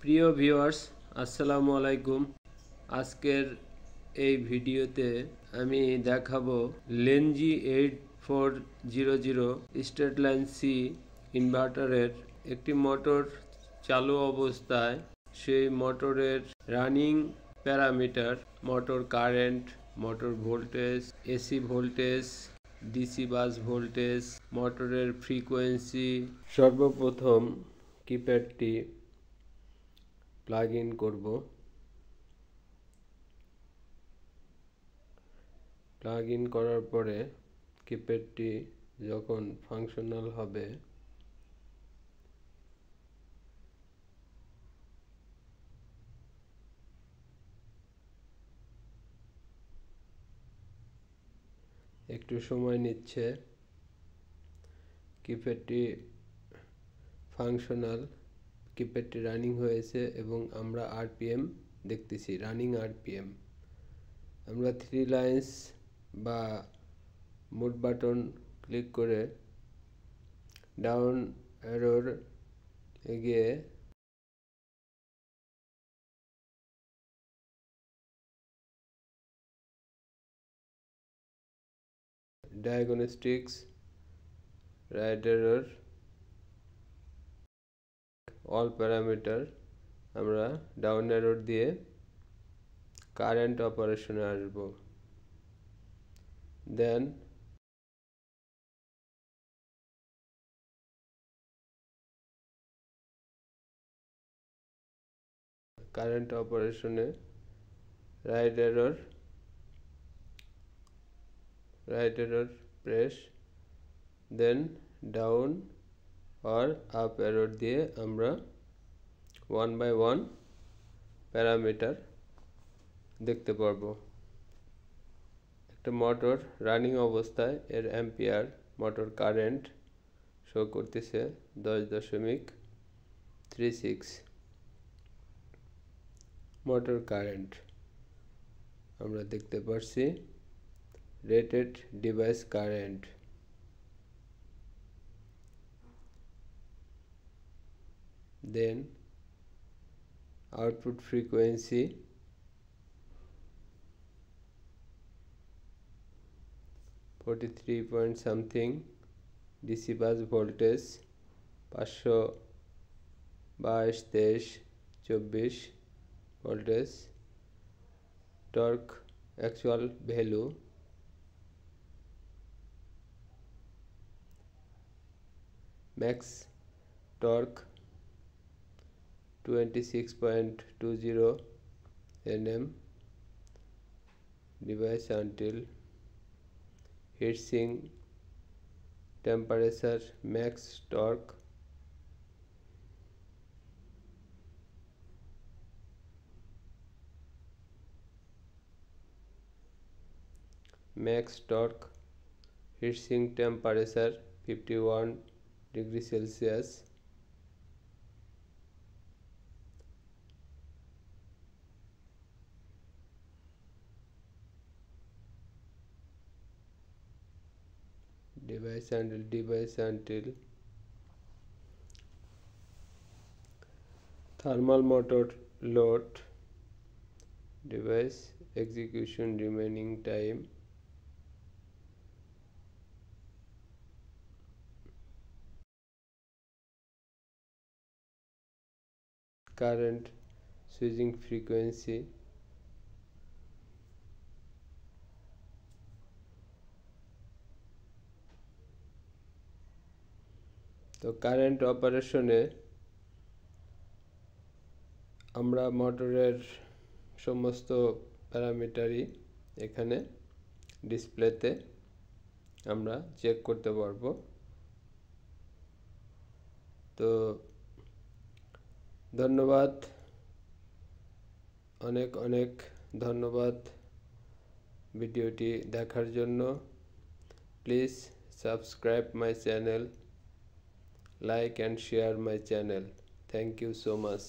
প্রিয় ভিউয়ার্স, আসসালামু আলাইকুম। আজকের এই ভিডিওতে আমি দেখাবো লেনজি 8400 স্ট্রেট লাইন সি ইনভার্টারের একটি মোটর চালু অবস্থায় সেই মোটরের running parameter, motor current, motor voltage, AC voltage, DC bus voltage, মোটরের ফ্রিকোয়েন্সি। সর্বপ্রথম কিপ্যাডটি প্লাগ ইন করব। প্লাগ ইন করার পরে কিপ্যাডটি যখন ফাংশনাল হবে একটু সময় নিচ্ছে। কিপ্যাডটি ফাংশনাল, কিপ্যাডটি রানিং হয়েছে এবং আমরা আরপিএম দেখতেছি, রানিং আরপিএম। আমরা 3 লাইন্স বা মোড বাটন ক্লিক করে ডাউন অ্যারোর এগিয়ে diagnostics, write error, all parameter, আমরা ডাউন অ্যারোর দিয়ে কারেন্ট অপারেশনে আসব। দেন কারেন্ট অপারেশনে write error press, then down or up arrow দিয়ে আমরা 1 by 1 প্যারামিটার দেখতে পারবো। একটা মোটর রানিং অবস্থায় এর অ্যাম্পিয়ার, মোটর কারেন্ট শো করতেছে 10.36। মোটর কারেন্ট আমরা দেখতে পারছি। Rated device current, then output frequency, 43 point something, DC bus voltage 522-23-24 voltage, torque actual value max torque 26.20 Nm, device until heatsink temperature, max torque, heatsink temperature 51 degrees Celsius, device until thermal motor load, device execution remaining time, current switching frequency, তো current অপারেশনে আমরা মোটরের সমস্ত প্যারামিটারই এখানে ডিসপ্লেতে আমরা check করতে পারবো। তো ধন্যবাদ, অনেক অনেক ধন্যবাদ ভিডিওটি দেখার জন্য। Please subscribe my channel, like and share my channel. Thank you so much.